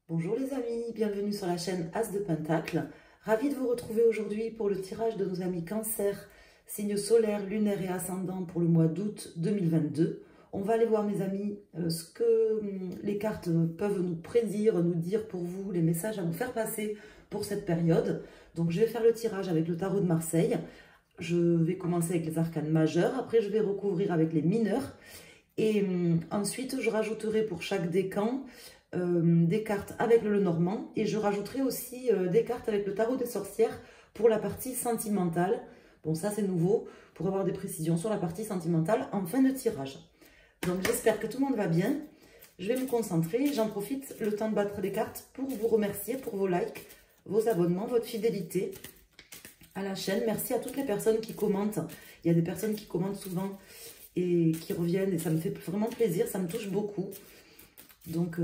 Bonjour les amis, bienvenue sur la chaîne As de Pentacle. Ravie de vous retrouver aujourd'hui pour le tirage de nos amis Cancer, signe solaire, lunaire et ascendant pour le mois d'août 2022. On va aller voir mes amis ce que les cartes peuvent nous prédire, nous dire pour vous, les messages à vous faire passer pour cette période. Donc je vais faire le tirage avec le tarot de Marseille. Je vais commencer avec les arcanes majeurs, après je vais recouvrir avec les mineurs. Et ensuite je rajouterai pour chaque décan des cartes avec le Lenormand et je rajouterai aussi des cartes avec le tarot des sorcières pour la partie sentimentale. Bon, ça c'est nouveau, pour avoir des précisions sur la partie sentimentale en fin de tirage. Donc j'espère que tout le monde va bien. Je vais me concentrer, j'en profite le temps de battre les cartes pour vous remercier pour vos likes, vos abonnements, votre fidélité à la chaîne. Merci à toutes les personnes qui commentent. Il y a des personnes qui commentent souvent et qui reviennent et ça me fait vraiment plaisir, ça me touche beaucoup. Donc,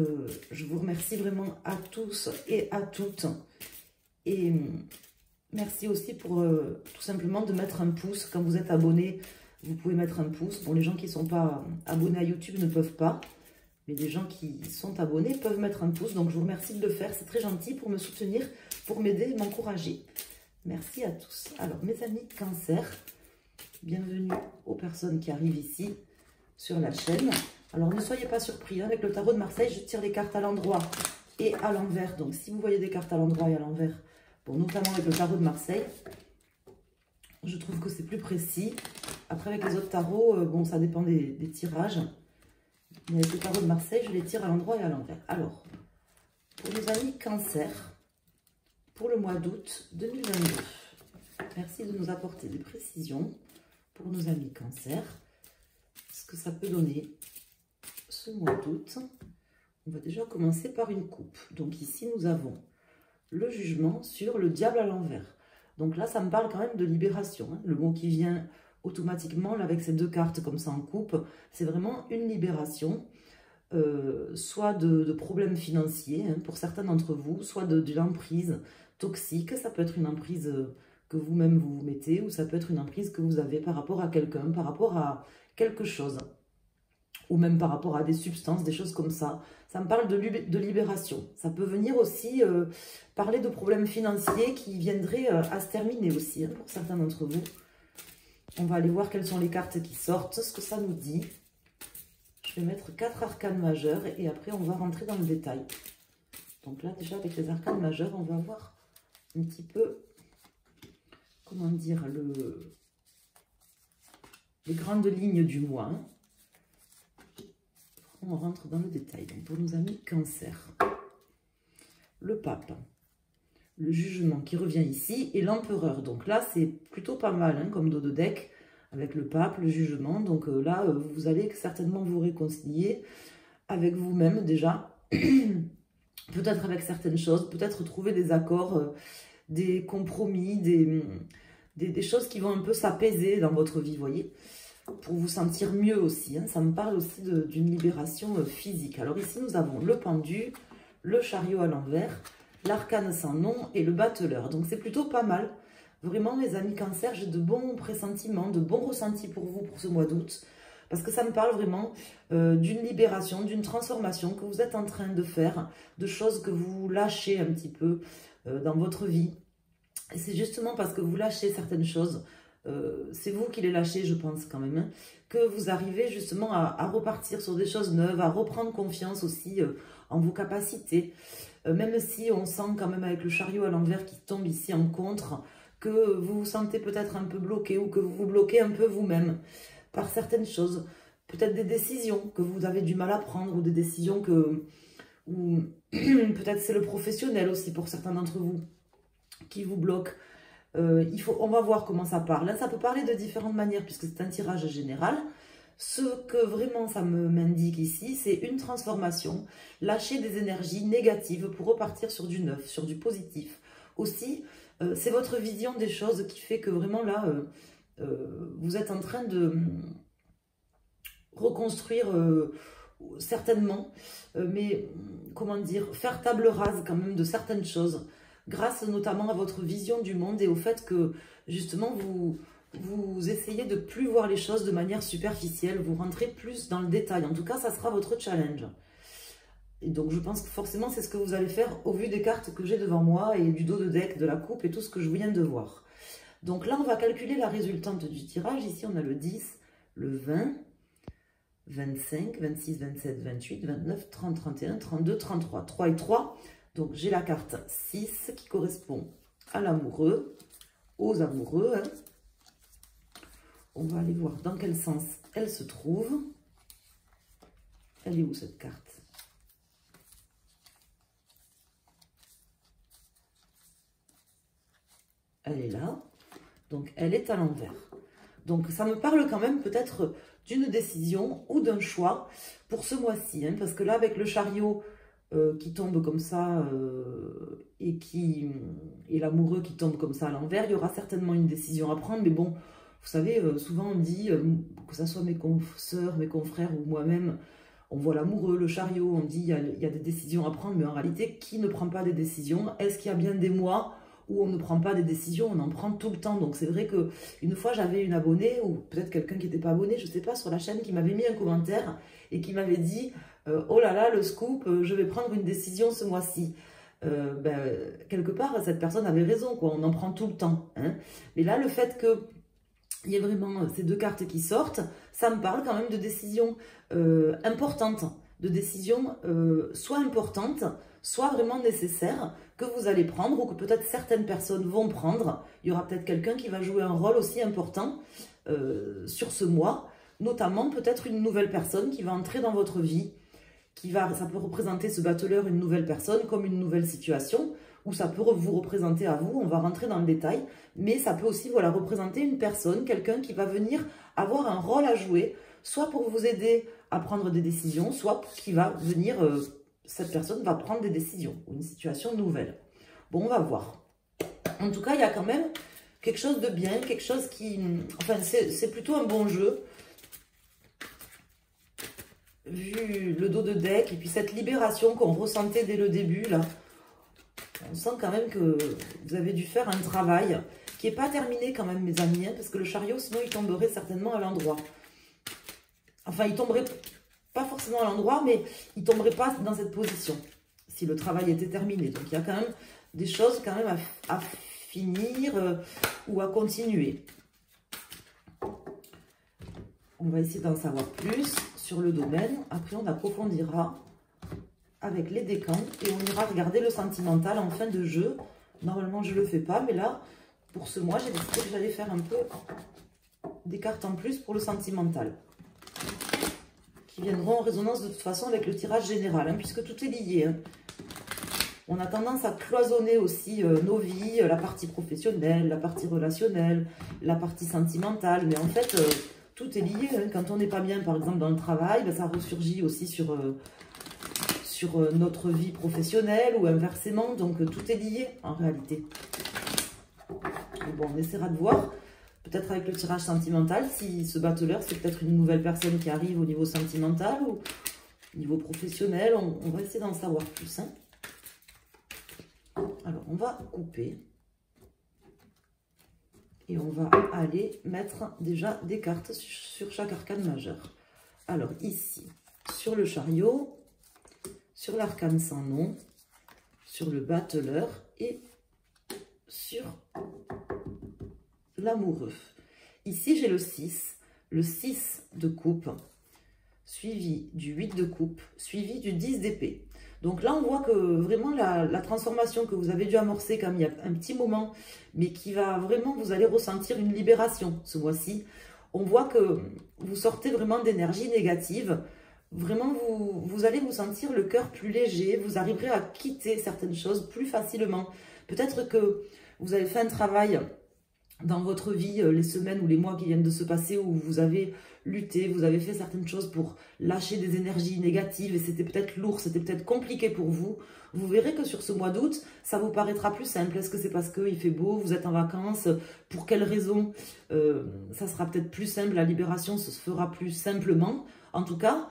je vous remercie vraiment à tous et à toutes. Et merci aussi pour tout simplement de mettre un pouce. Quand vous êtes abonné, vous pouvez mettre un pouce. Bon, les gens qui ne sont pas abonnés à YouTube ne peuvent pas. Mais les gens qui sont abonnés peuvent mettre un pouce. Donc, je vous remercie de le faire. C'est très gentil pour me soutenir, pour m'aider et m'encourager. Merci à tous. Alors, mes amis Cancer, bienvenue aux personnes qui arrivent ici sur la chaîne. Alors, ne soyez pas surpris, hein, avec le tarot de Marseille, je tire les cartes à l'endroit et à l'envers. Donc, si vous voyez des cartes à l'endroit et à l'envers, bon, notamment avec le tarot de Marseille, je trouve que c'est plus précis. Après, avec les autres tarots, bon, ça dépend des tirages. Mais avec le tarot de Marseille, je les tire à l'endroit et à l'envers. Alors, pour nos amis Cancer, pour le mois d'août 2022, merci de nous apporter des précisions pour nos amis Cancer. Ce que ça peut donner ce mois d'août. On va déjà commencer par une coupe. Donc ici, nous avons le jugement sur le diable à l'envers. Donc là, ça me parle quand même de libération. Hein. Le mot qui vient automatiquement, là, avec ces deux cartes comme ça en coupe, c'est vraiment une libération, soit de problèmes financiers, hein, pour certains d'entre vous, soit de l'emprise toxique. Ça peut être une emprise que vous-même vous mettez, ou ça peut être une emprise que vous avez par rapport à quelqu'un, par rapport à quelque chose, ou même par rapport à des substances, des choses comme ça. Ça me parle de libération. Ça peut venir aussi parler de problèmes financiers qui viendraient à se terminer aussi, hein, pour certains d'entre vous. On va aller voir quelles sont les cartes qui sortent, ce que ça nous dit. Je vais mettre 4 arcanes majeures et après on va rentrer dans le détail. Donc là déjà avec les arcanes majeures, on va voir un petit peu, comment dire, les grandes lignes du mois. Hein. On rentre dans le détail. Donc pour nos amis Cancer, le pape, le jugement qui revient ici et l'empereur. Donc là, c'est plutôt pas mal, hein, comme dos de deck, avec le pape, le jugement. Donc là, vous allez certainement vous réconcilier avec vous-même déjà. Peut-être avec certaines choses, peut-être trouver des accords, des compromis, des choses qui vont un peu s'apaiser dans votre vie, voyez, pour vous sentir mieux aussi. Hein. Ça me parle aussi d'une libération physique. Alors ici, nous avons le pendu, le chariot à l'envers, l'arcane sans nom et le battleur. Donc c'est plutôt pas mal. Vraiment, mes amis Cancer, j'ai de bons pressentiments, de bons ressentis pour vous pour ce mois d'août. Parce que ça me parle vraiment d'une libération, d'une transformation que vous êtes en train de faire, de choses que vous lâchez un petit peu dans votre vie. Et c'est justement parce que vous lâchez certaines choses, c'est vous qui les lâchez, je pense quand même, hein, que vous arrivez justement à repartir sur des choses neuves, à reprendre confiance aussi en vos capacités. Même si on sent quand même avec le chariot à l'envers qui tombe ici en contre, que vous vous sentez peut-être un peu bloqué ou que vous vous bloquez un peu vous-même par certaines choses. Peut-être des décisions que vous avez du mal à prendre ou des décisions que... ou peut-être c'est le professionnel aussi pour certains d'entre vous qui vous bloque. On va voir comment ça parle. Là, ça peut parler de différentes manières puisque c'est un tirage général. Ce que vraiment ça m'indique ici, c'est une transformation, lâcher des énergies négatives pour repartir sur du neuf, sur du positif. Aussi, c'est votre vision des choses qui fait que vraiment là, vous êtes en train de reconstruire certainement, mais comment dire, faire table rase quand même de certaines choses, grâce notamment à votre vision du monde et au fait que justement vous essayez de plus voir les choses de manière superficielle, vous rentrez plus dans le détail. En tout cas, ça sera votre challenge. Et donc je pense que forcément c'est ce que vous allez faire au vu des cartes que j'ai devant moi et du dos de deck, de la coupe et tout ce que je viens de voir. Donc là on va calculer la résultante du tirage. Ici on a le 10, le 20, 25, 26, 27, 28, 29, 30, 31, 32, 33. 3 et 3. Donc j'ai la carte 6 qui correspond à l'amoureux, aux amoureux. Hein. On va aller voir dans quel sens elle se trouve. Elle est où cette carte? Elle est là. Donc elle est à l'envers. Donc ça me parle quand même peut-être d'une décision ou d'un choix pour ce mois-ci. Hein, parce que là avec le chariot qui tombe comme ça et l'amoureux qui tombe comme ça à l'envers, il y aura certainement une décision à prendre. Mais bon, vous savez, souvent on dit, que ce soit mes consoeurs, mes confrères ou moi-même, on voit l'amoureux, le chariot, on dit il y a des décisions à prendre, mais en réalité, qui ne prend pas des décisions? Est-ce qu'il y a bien des mois où on ne prend pas des décisions? On en prend tout le temps. Donc c'est vrai que une fois j'avais une abonnée, ou peut-être quelqu'un qui n'était pas abonné, je ne sais pas, sur la chaîne, qui m'avait mis un commentaire et qui m'avait dit oh là là, le scoop, je vais prendre une décision ce mois-ci. Quelque part, cette personne avait raison, quoi. On en prend tout le temps. Hein. Mais là, le fait que il y a vraiment ces deux cartes qui sortent, ça me parle quand même de décisions importantes, de décisions soit importantes, soit vraiment nécessaires, que vous allez prendre ou que peut-être certaines personnes vont prendre. Il y aura peut-être quelqu'un qui va jouer un rôle aussi important sur ce mois, notamment peut-être une nouvelle personne qui va entrer dans votre vie, ça peut représenter ce battleur une nouvelle personne comme une nouvelle situation, ou ça peut vous représenter à vous, on va rentrer dans le détail, mais ça peut aussi voilà, représenter une personne, quelqu'un qui va venir avoir un rôle à jouer, soit pour vous aider à prendre des décisions, soit qui va venir, cette personne va prendre des décisions, ou une situation nouvelle. Bon, on va voir. En tout cas, il y a quand même quelque chose de bien, quelque chose qui... Enfin, c'est plutôt un bon jeu. Vu le dos de deck, et puis cette libération qu'on ressentait dès le début, là, on sent quand même que vous avez dû faire un travail qui n'est pas terminé quand même, mes amis, hein, parce que le chariot, sinon, il tomberait certainement à l'endroit. Enfin, il tomberait pas forcément à l'endroit, mais il tomberait pas dans cette position, si le travail était terminé. Donc, il y a quand même des choses quand même à finir ou à continuer. On va essayer d'en savoir plus sur le domaine. Après, on approfondira avec les décans et on ira regarder le sentimental en fin de jeu. Normalement, je ne le fais pas, mais là, pour ce mois, j'ai décidé que j'allais faire un peu des cartes en plus pour le sentimental, qui viendront en résonance de toute façon avec le tirage général, hein, puisque tout est lié. Hein. On a tendance à cloisonner aussi nos vies, la partie professionnelle, la partie relationnelle, la partie sentimentale, mais en fait... tout est lié. Hein. Quand on n'est pas bien, par exemple, dans le travail, ça ressurgit aussi sur notre vie professionnelle ou inversement. Donc, tout est lié en réalité. Et bon, on essaiera de voir, peut-être avec le tirage sentimental, si ce battleur, c'est peut-être une nouvelle personne qui arrive au niveau sentimental ou au niveau professionnel. On va essayer d'en savoir plus. Hein. Alors, on va couper. Et on va aller mettre déjà des cartes sur chaque arcane majeur. Alors ici, sur le chariot, sur l'arcane sans nom, sur le battleur et sur l'amoureux. Ici, j'ai le 6 de coupe, suivi du 8 de coupe, suivi du 10 d'épée. Donc là, on voit que vraiment la transformation que vous avez dû amorcer comme il y a un petit moment, mais qui va vraiment, vous allez ressentir une libération ce mois-ci. On voit que vous sortez vraiment d'énergie négative. Vraiment, vous allez vous sentir le cœur plus léger. Vous arriverez à quitter certaines choses plus facilement. Peut-être que vous avez fait un travail dans votre vie, les semaines ou les mois qui viennent de se passer, où vous avez lutté, vous avez fait certaines choses pour lâcher des énergies négatives et c'était peut-être lourd, c'était peut-être compliqué pour vous. Vous verrez que sur ce mois d'août, ça vous paraîtra plus simple. Est-ce que c'est parce qu'il fait beau, vous êtes en vacances? Pour quelle raison? Ça sera peut-être plus simple, la libération se fera plus simplement. En tout cas,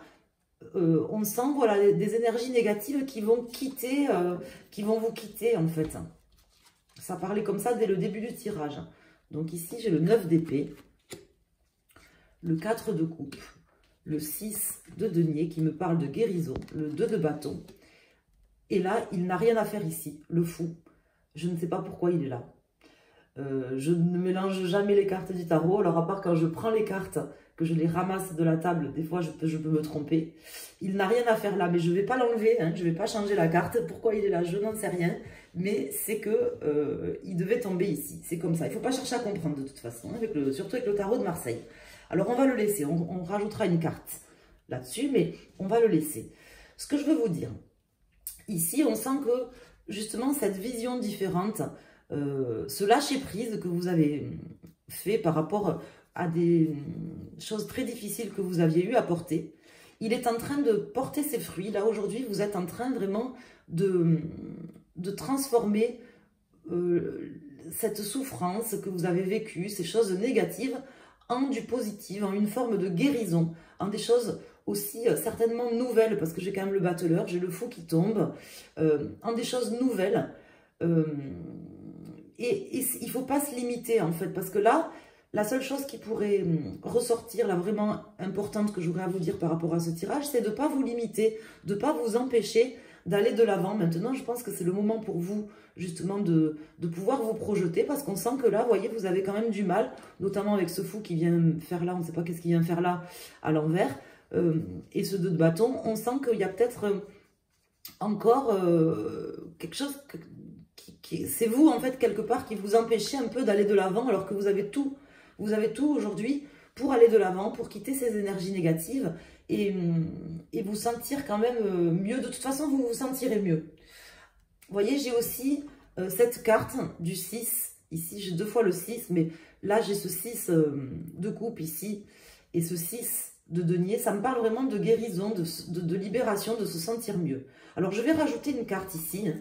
on sent voilà, des énergies négatives qui vont quitter, qui vont vous quitter en fait. Ça parlait comme ça dès le début du tirage. Donc ici, j'ai le 9 d'épée, le 4 de coupe, le 6 de denier qui me parle de guérison, le 2 de bâton Et là, il n'a rien à faire ici, le fou. Je ne sais pas pourquoi il est là. Je ne mélange jamais les cartes du tarot. Alors à part quand je prends les cartes, que je les ramasse de la table, des fois je peux me tromper. Il n'a rien à faire là, mais je ne vais pas l'enlever, hein, je ne vais pas changer la carte. Pourquoi il est là, je n'en sais rien. Mais c'est que il devait tomber ici. C'est comme ça. Il ne faut pas chercher à comprendre de toute façon, surtout avec le tarot de Marseille. Alors on va le laisser, on rajoutera une carte là-dessus, mais on va le laisser. Ce que je veux vous dire, ici on sent que justement cette vision différente, ce lâcher-prise que vous avez fait par rapport à des choses très difficiles que vous aviez eu à porter, il est en train de porter ses fruits. Là, aujourd'hui, vous êtes en train vraiment de transformer cette souffrance que vous avez vécue, ces choses négatives, en du positif, en une forme de guérison, en des choses aussi certainement nouvelles, parce que j'ai quand même le battleur, j'ai le fou qui tombe, en des choses nouvelles. Et il ne faut pas se limiter en fait, parce que là, la seule chose qui pourrait ressortir, là vraiment importante que j'aurais à vous dire par rapport à ce tirage, c'est de ne pas vous limiter, de ne pas vous empêcher d'aller de l'avant. Maintenant, je pense que c'est le moment pour vous justement de pouvoir vous projeter, parce qu'on sent que là, vous voyez, vous avez quand même du mal, notamment avec ce fou qui vient faire là, on ne sait pas qu'est-ce qu'il vient faire là à l'envers, et ce 2 de bâton, on sent qu'il y a peut-être encore quelque chose c'est vous en fait quelque part qui vous empêchez un peu d'aller de l'avant, alors que vous avez tout aujourd'hui pour aller de l'avant, pour quitter ces énergies négatives et vous sentir quand même mieux. De toute façon, vous vous sentirez mieux. Vous voyez, j'ai aussi cette carte du 6, ici j'ai 2 fois le 6, mais là j'ai ce 6 de coupe ici, et ce 6 de denier, ça me parle vraiment de guérison, de libération, de se sentir mieux. Alors je vais rajouter une carte ici,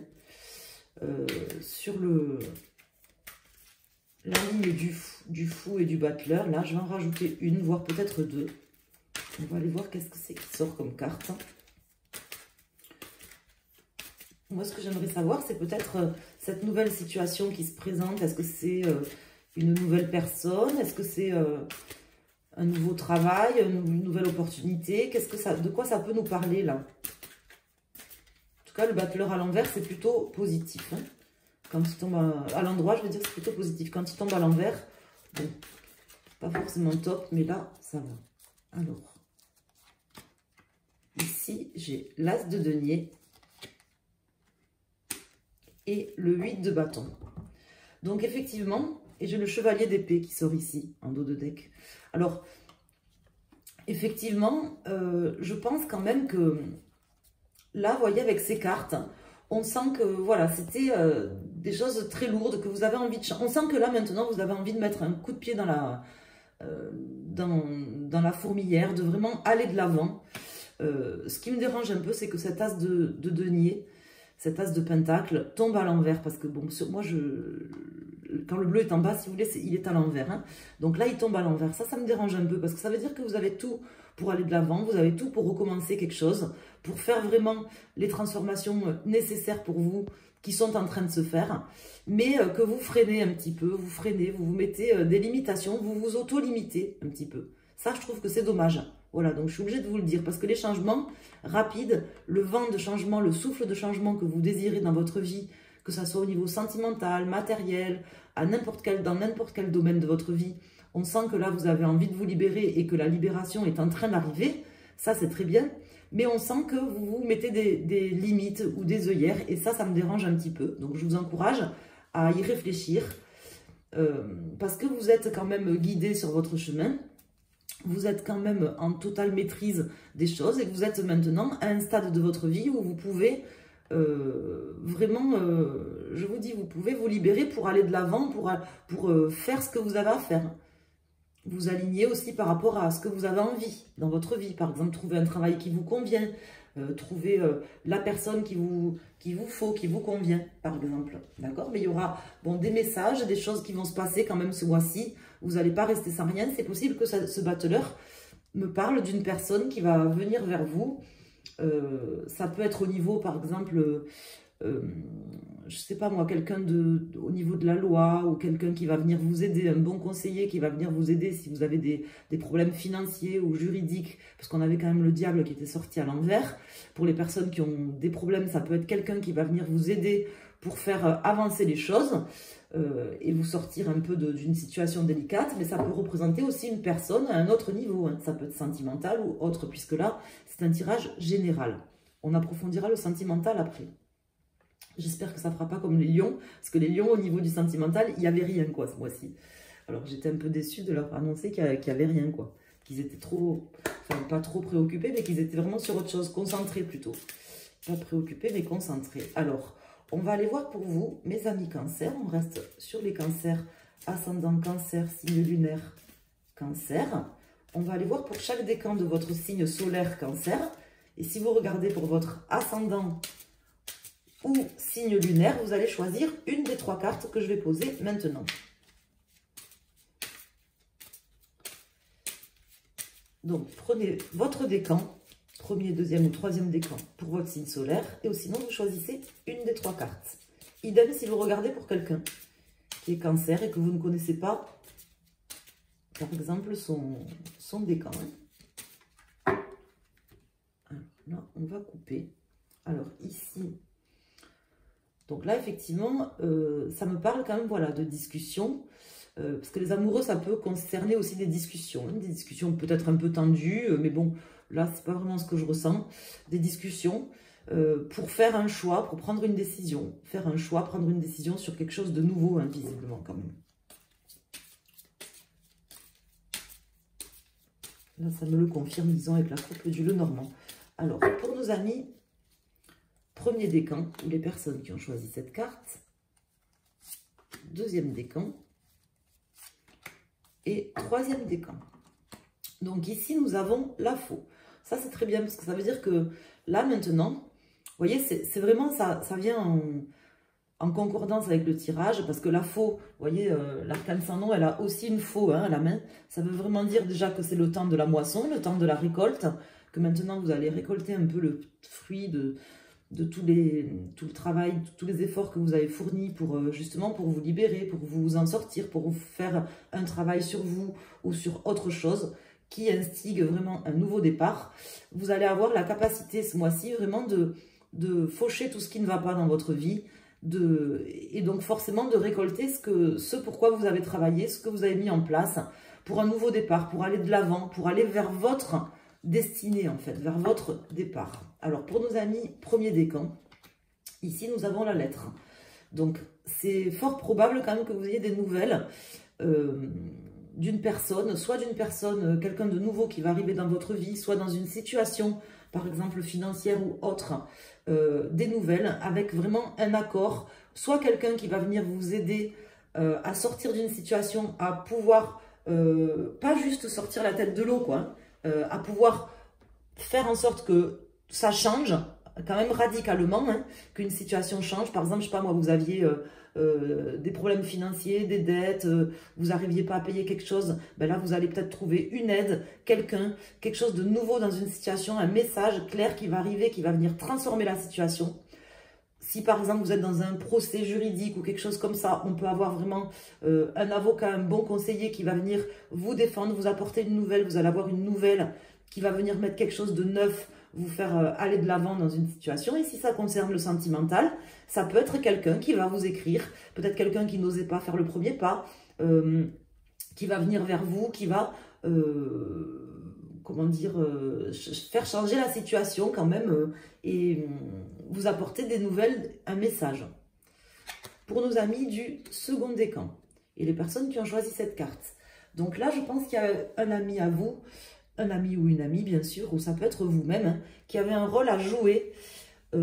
sur la ligne du fou et du battleur. Là je vais en rajouter une, voire peut-être 2. On va aller voir qu'est-ce que c'est qui sort comme carte. Moi, ce que j'aimerais savoir, c'est peut-être cette nouvelle situation qui se présente. Est-ce que c'est une nouvelle personne? Est-ce que c'est un nouveau travail, une nouvelle opportunité? De quoi ça peut nous parler, là? En tout cas, le battleur à l'envers, c'est plutôt positif. Hein. Quand il tombe à l'endroit, je veux dire que c'est plutôt positif. Quand il tombe à l'envers, bon, pas forcément top, mais là, ça va. Alors, ici, j'ai l'as de denier et le 8 de bâton. Donc effectivement, et j'ai le chevalier d'épée qui sort ici, en dos de deck. Alors, effectivement, je pense quand même que là, vous voyez, avec ces cartes, on sent que, voilà, c'était des choses très lourdes, que vous avez envie de... On sent que là, maintenant, vous avez envie de mettre un coup de pied dans la fourmilière, de vraiment aller de l'avant. Ce qui me dérange un peu, c'est que cet as de denier, cet as de pentacle tombe à l'envers, parce que bon, moi, quand le bleu est en bas, si vous voulez, il est à l'envers. Hein. Donc là, il tombe à l'envers. Ça me dérange un peu, parce que ça veut dire que vous avez tout pour aller de l'avant, vous avez tout pour recommencer quelque chose, pour faire vraiment les transformations nécessaires pour vous, qui sont en train de se faire, mais que vous freinez un petit peu, vous freinez, vous vous mettez des limitations, vous vous auto-limitez un petit peu. Ça, je trouve que c'est dommage. Voilà, donc je suis obligée de vous le dire, parce que les changements rapides, le vent de changement, le souffle de changement que vous désirez dans votre vie, que ça soit au niveau sentimental, matériel, dans n'importe quel domaine de votre vie, on sent que là, vous avez envie de vous libérer et que la libération est en train d'arriver. Ça, c'est très bien. Mais on sent que vous vous mettez des limites ou des œillères, et ça me dérange un petit peu. Donc, je vous encourage à y réfléchir, parce que vous êtes quand même guidé sur votre chemin. Vous êtes quand même en totale maîtrise des choses, et vous êtes maintenant à un stade de votre vie où vous pouvez vraiment, je vous dis, vous pouvez vous libérer pour aller de l'avant, pour faire ce que vous avez à faire. Vous aligner aussi par rapport à ce que vous avez envie dans votre vie. Par exemple, trouver un travail qui vous convient, trouver la personne qu'il vous faut, qui vous convient, par exemple. D'accord? Mais il y aura des messages, des choses qui vont se passer quand même ce mois-ci. Vous n'allez pas rester sans rien. C'est possible que ce battleur me parle d'une personne qui va venir vers vous. Ça peut être au niveau, par exemple, je sais pas moi, quelqu'un au niveau de la loi, ou quelqu'un qui va venir vous aider, un bon conseiller qui va venir vous aider si vous avez des problèmes financiers ou juridiques, parce qu'on avait quand même le diable qui était sorti à l'envers. Pour les personnes qui ont des problèmes, ça peut être quelqu'un qui va venir vous aider pour faire avancer les choses et vous sortir un peu d'une situation délicate, mais ça peut représenter aussi une personne à un autre niveau, hein. Ça peut être sentimental ou autre, puisque là, c'est un tirage général. On approfondira le sentimental après. J'espère que ça ne fera pas comme les lions, parce que les lions, au niveau du sentimental, il n'y avait rien, quoi, ce mois-ci. Alors, j'étais un peu déçue de leur annoncer qu'il n'y avait rien, quoi. Qu'ils étaient trop, enfin, pas trop préoccupés, mais qu'ils étaient vraiment sur autre chose, concentrés plutôt. Pas préoccupés, mais concentrés. Alors, on va aller voir pour vous, mes amis cancer. On reste sur les cancers, ascendant cancer, signe lunaire, cancer. On va aller voir pour chaque décan de votre signe solaire cancer. Et si vous regardez pour votre ascendant ou signe lunaire, vous allez choisir une des 3 cartes que je vais poser maintenant. Donc, prenez votre décan, premier, deuxième ou troisième décan pour votre signe solaire, et sinon, vous choisissez une des 3 cartes. Idem si vous regardez pour quelqu'un qui est cancer et que vous ne connaissez pas, par exemple, son décan. Hein. Là, on va couper. Alors, ici... Donc là, effectivement, ça me parle quand même, voilà, de discussion. Parce que les amoureux, ça peut concerner aussi des discussions. Hein, des discussions peut-être un peu tendues, mais bon, là, c'est pas vraiment ce que je ressens. Des discussions pour faire un choix, pour prendre une décision. Faire un choix, prendre une décision sur quelque chose de nouveau, hein, visiblement, quand même. Là, ça me le confirme, disons, avec la coupe du Lenormand. Alors, pour nos amis... Premier décan, ou les personnes qui ont choisi cette carte. Deuxième décan. Et troisième décan. Donc ici, nous avons la faux. Ça, c'est très bien, parce que ça veut dire que là, maintenant, vous voyez, c'est vraiment ça vient en concordance avec le tirage, parce que la faux, vous voyez, l'arcane sans nom, elle a aussi une faux hein, à la main. Ça veut vraiment dire déjà que c'est le temps de la moisson, le temps de la récolte, que maintenant, vous allez récolter un peu le fruit de tout le travail, tous les efforts que vous avez fournis pour justement pour vous libérer, pour vous en sortir, pour vous faire un travail sur vous ou sur autre chose qui instigue vraiment un nouveau départ. Vous allez avoir la capacité ce mois-ci vraiment de faucher tout ce qui ne va pas dans votre vie et donc forcément de récolter ce pourquoi vous avez travaillé, ce que vous avez mis en place pour un nouveau départ, pour aller de l'avant, pour aller vers votre destinée en fait, vers votre départ. Alors pour nos amis premier décan, ici nous avons la lettre. Donc c'est fort probable quand même que vous ayez des nouvelles d'une personne, soit d'une personne, quelqu'un de nouveau qui va arriver dans votre vie, soit dans une situation par exemple financière ou autre, des nouvelles avec vraiment un accord, soit quelqu'un qui va venir vous aider à sortir d'une situation, à pouvoir pas juste sortir la tête de l'eau quoi, à pouvoir faire en sorte que ça change quand même radicalement, hein, qu'une situation change. Par exemple, je sais pas moi, vous aviez des problèmes financiers, des dettes, vous n'arriviez pas à payer quelque chose, ben là vous allez peut-être trouver une aide, quelqu'un, quelque chose de nouveau dans une situation, un message clair qui va arriver, qui va venir transformer la situation. Si par exemple vous êtes dans un procès juridique ou quelque chose comme ça, on peut avoir vraiment un avocat, un bon conseiller qui va venir vous défendre, vous apporter une nouvelle, vous allez avoir une nouvelle qui va venir mettre quelque chose de neuf, vous faire aller de l'avant dans une situation. Et si ça concerne le sentimental, ça peut être quelqu'un qui va vous écrire, peut-être quelqu'un qui n'osait pas faire le premier pas, qui va venir vers vous, qui va, comment dire, faire changer la situation quand même et vous apporter des nouvelles, un message. Pour nos amis du second décan et les personnes qui ont choisi cette carte. Donc là, je pense qu'il y a un ami à vous, un ami ou une amie bien sûr, ou ça peut être vous-même, hein, qui avait un rôle à jouer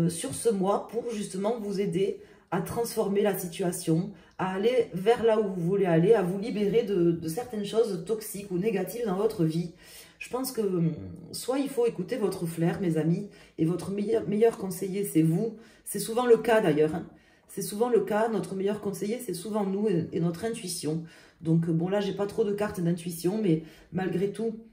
sur ce mois pour justement vous aider à transformer la situation, à aller vers là où vous voulez aller, à vous libérer de certaines choses toxiques ou négatives dans votre vie. Je pense que soit il faut écouter votre flair, mes amis, et votre meilleur conseiller, c'est vous. C'est souvent le cas d'ailleurs. Hein. C'est souvent le cas, notre meilleur conseiller, c'est souvent nous et notre intuition. Donc bon là, j'ai pas trop de cartes d'intuition, mais malgré tout,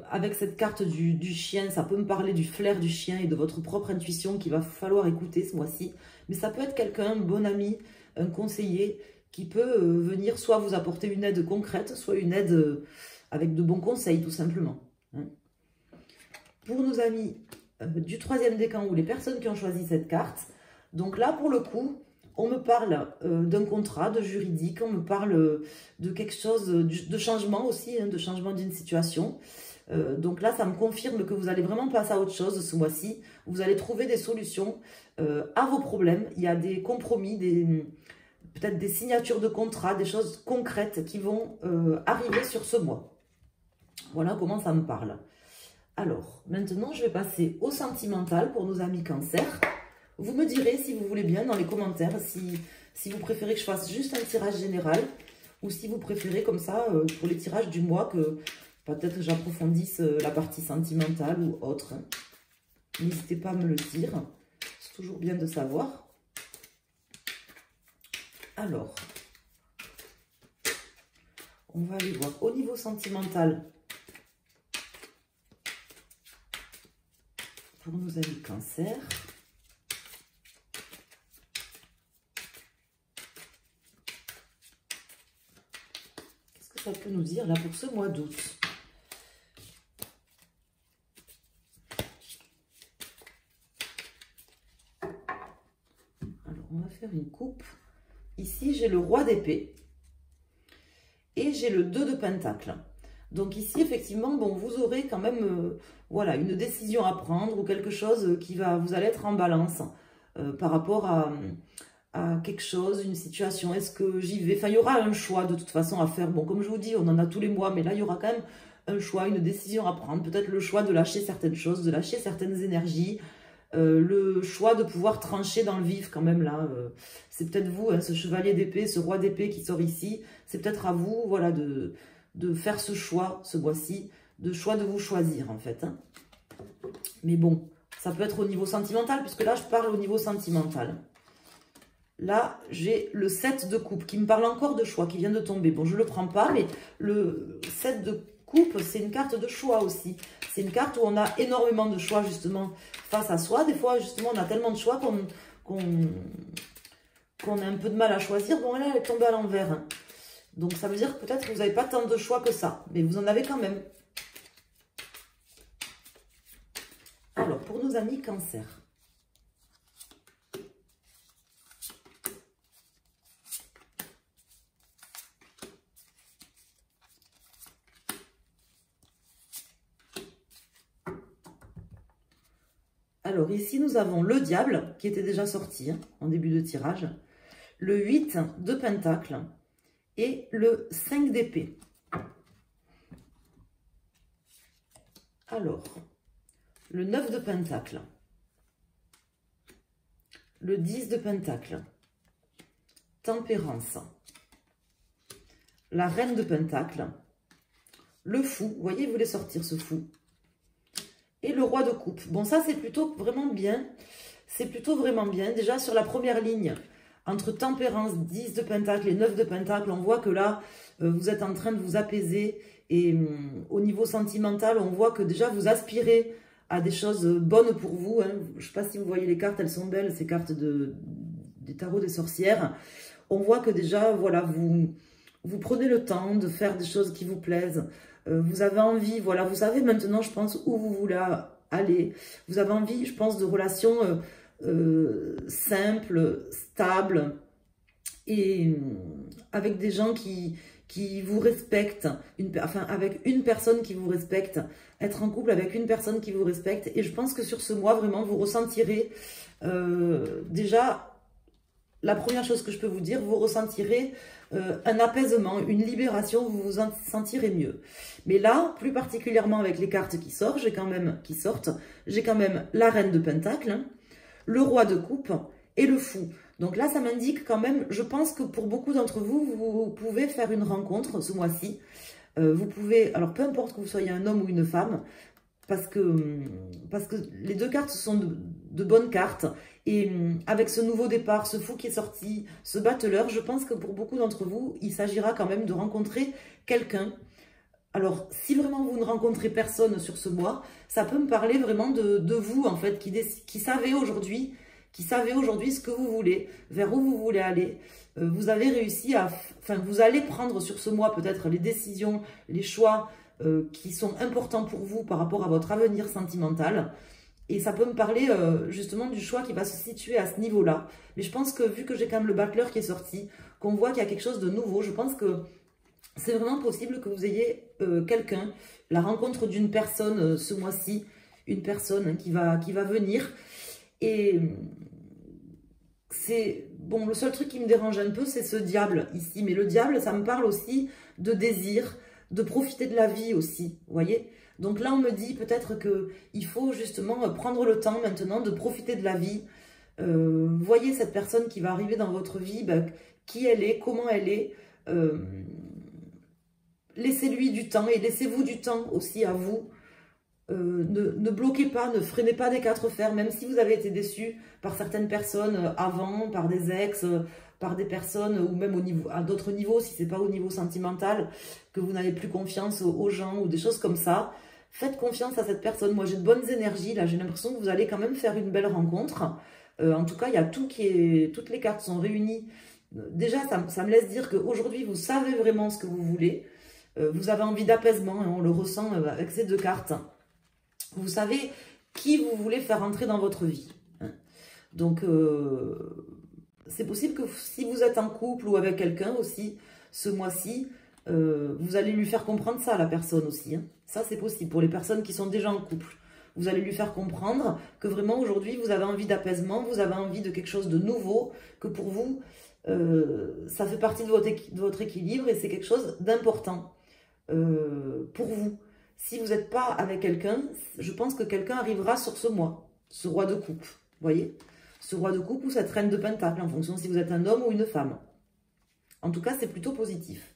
avec cette carte du chien, ça peut me parler du flair du chien et de votre propre intuition qu'il va falloir écouter ce mois-ci. Mais ça peut être quelqu'un, un bon ami, un conseiller, qui peut venir soit vous apporter une aide concrète, soit une aide avec de bons conseils, tout simplement. Hein. Pour nos amis du troisième décan ou les personnes qui ont choisi cette carte, donc là, pour le coup, on me parle d'un contrat, de juridique, on me parle de quelque chose, de changement aussi, hein, de changement d'une situation. Donc là, ça me confirme que vous allez vraiment passer à autre chose ce mois-ci. Vous allez trouver des solutions à vos problèmes. Il y a des compromis, peut-être des signatures de contrat, des choses concrètes qui vont arriver sur ce mois. Voilà comment ça me parle. Alors, maintenant, je vais passer au sentimental pour nos amis Cancer. Vous me direz, si vous voulez bien, dans les commentaires, si vous préférez que je fasse juste un tirage général ou si vous préférez comme ça, pour les tirages du mois, que peut-être j'approfondisse la partie sentimentale ou autre. N'hésitez pas à me le dire. C'est toujours bien de savoir. Alors, on va aller voir au niveau sentimental pour nos amis Cancer. Ça peut nous dire là pour ce mois d'août. Alors on va faire une coupe. Ici j'ai le roi d'épée et j'ai le 2 de pentacle. Donc ici effectivement bon, vous aurez quand même voilà, une décision à prendre ou quelque chose qui va, vous allez être en balance par rapport à quelque chose, une situation, est-ce que j'y vais? Enfin, il y aura un choix de toute façon à faire. Bon, comme je vous dis, on en a tous les mois, mais là, il y aura quand même un choix, une décision à prendre. Peut-être le choix de lâcher certaines choses, de lâcher certaines énergies, le choix de pouvoir trancher dans le vif quand même, là. C'est peut-être vous, hein, ce chevalier d'épée, ce roi d'épée qui sort ici. C'est peut-être à vous, voilà, de faire ce choix, ce mois-ci, de vous choisir, en fait. Hein. Mais bon, ça peut être au niveau sentimental, puisque là, je parle au niveau sentimental. Là, j'ai le 7 de coupe qui me parle encore de choix, qui vient de tomber. Bon, je ne le prends pas, mais le 7 de coupe, c'est une carte de choix aussi. C'est une carte où on a énormément de choix, justement, face à soi. Des fois, justement, on a tellement de choix qu'on a un peu de mal à choisir. Bon, là, elle est tombée à l'envers. Hein. Donc, ça veut dire que peut-être que vous n'avez pas tant de choix que ça. Mais vous en avez quand même. Alors, pour nos amis Cancer. Alors ici, nous avons le diable qui était déjà sorti hein, en début de tirage, le 8 de pentacle et le 5 d'épée. Alors, le 9 de pentacle, le 10 de pentacle, tempérance, la reine de pentacle, le fou, vous voyez, il voulait sortir ce fou. Et le roi de coupe. Bon, ça, c'est plutôt vraiment bien. C'est plutôt vraiment bien. Déjà, sur la première ligne, entre tempérance, 10 de pentacle et 9 de pentacle, on voit que là, vous êtes en train de vous apaiser. Et au niveau sentimental, on voit que déjà, vous aspirez à des choses bonnes pour vous. Hein. Je ne sais pas si vous voyez les cartes, elles sont belles, ces cartes des tarots des sorcières. On voit que déjà, voilà, vous prenez le temps de faire des choses qui vous plaisent. Vous avez envie, voilà, vous savez maintenant, je pense, où vous voulez aller. Vous avez envie, je pense, de relations simples, stables et avec des gens qui vous respectent, enfin, avec une personne qui vous respecte, être en couple avec une personne qui vous respecte. Et je pense que sur ce mois, vraiment, vous ressentirez déjà, la première chose que je peux vous dire, vous ressentirez un apaisement, une libération, vous vous en sentirez mieux. Mais là, plus particulièrement avec les cartes qui sortent, j'ai quand même la reine de pentacle, hein, le roi de coupe et le fou. Donc là, ça m'indique quand même, je pense que pour beaucoup d'entre vous, vous pouvez faire une rencontre ce mois-ci. Vous pouvez, alors peu importe que vous soyez un homme ou une femme, parce que les deux cartes sont de bonnes cartes. Et avec ce nouveau départ, ce fou qui est sorti, ce battleur, je pense que pour beaucoup d'entre vous, il s'agira quand même de rencontrer quelqu'un Alors, si vraiment vous ne rencontrez personne sur ce mois, ça peut me parler vraiment de vous, en fait, qui savez aujourd'hui ce que vous voulez, vers où vous voulez aller. Vous avez réussi vous allez prendre sur ce mois peut-être les décisions, les choix qui sont importants pour vous par rapport à votre avenir sentimental. Et ça peut me parler justement du choix qui va se situer à ce niveau-là. Mais je pense que vu que j'ai quand même le bachelor qui est sorti, qu'on voit qu'il y a quelque chose de nouveau, je pense que c'est vraiment possible que vous ayez quelqu'un, la rencontre d'une personne ce mois-ci, une personne qui va venir. Et c'est bon, le seul truc qui me dérange un peu, c'est ce diable ici. Mais le diable, ça me parle aussi de désir, de profiter de la vie aussi, vous voyez. Donc là, on me dit peut-être qu'il faut justement prendre le temps maintenant de profiter de la vie. Voyez cette personne qui va arriver dans votre vie, qui elle est, comment elle est. Laissez-lui du temps et laissez-vous du temps aussi à vous. Ne bloquez pas, ne freinez pas des quatre fers, même si vous avez été déçu par certaines personnes avant, par des ex, par des personnes, ou même à d'autres niveaux, si ce n'est pas au niveau sentimental, que vous n'avez plus confiance aux gens ou des choses comme ça. Faites confiance à cette personne. Moi, j'ai de bonnes énergies, là, j'ai l'impression que vous allez quand même faire une belle rencontre. En tout cas, il y a toutes les cartes sont réunies. Déjà, ça me laisse dire qu'aujourd'hui, vous savez vraiment ce que vous voulez. Vous avez envie d'apaisement, et on le ressent avec ces deux cartes. Vous savez qui vous voulez faire entrer dans votre vie. Donc, c'est possible que si vous êtes en couple ou avec quelqu'un aussi, ce mois-ci, vous allez lui faire comprendre ça à la personne aussi. Ça, c'est possible pour les personnes qui sont déjà en couple. Vous allez lui faire comprendre que vraiment aujourd'hui, vous avez envie d'apaisement, vous avez envie de quelque chose de nouveau, que pour vous, ça fait partie de votre équilibre et c'est quelque chose d'important pour vous. Si vous n'êtes pas avec quelqu'un, je pense que quelqu'un arrivera sur ce mois, ce roi de coupe, vous voyez, ce roi de coupe ou cette reine de pentacle, en fonction si vous êtes un homme ou une femme. En tout cas, c'est plutôt positif.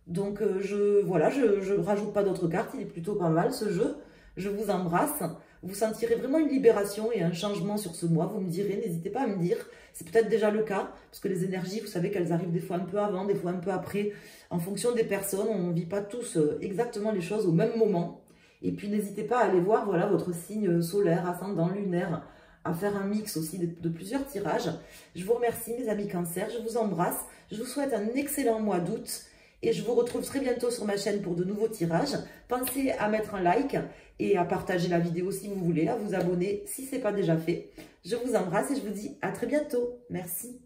Donc, voilà, je rajoute pas d'autres cartes, il est plutôt pas mal ce jeu. Je vous embrasse. Vous sentirez vraiment une libération et un changement sur ce mois. Vous me direz, n'hésitez pas à me dire. C'est peut-être déjà le cas, parce que les énergies, vous savez qu'elles arrivent des fois un peu avant, des fois un peu après. En fonction des personnes, on ne vit pas tous exactement les choses au même moment. Et puis, n'hésitez pas à aller voir voilà, votre signe solaire, ascendant, lunaire, à faire un mix aussi de plusieurs tirages. Je vous remercie, mes amis Cancer. Je vous embrasse. Je vous souhaite un excellent mois d'août. Et je vous retrouve très bientôt sur ma chaîne pour de nouveaux tirages. Pensez à mettre un like et à partager la vidéo si vous voulez, à vous abonner si ce n'est pas déjà fait. Je vous embrasse et je vous dis à très bientôt. Merci.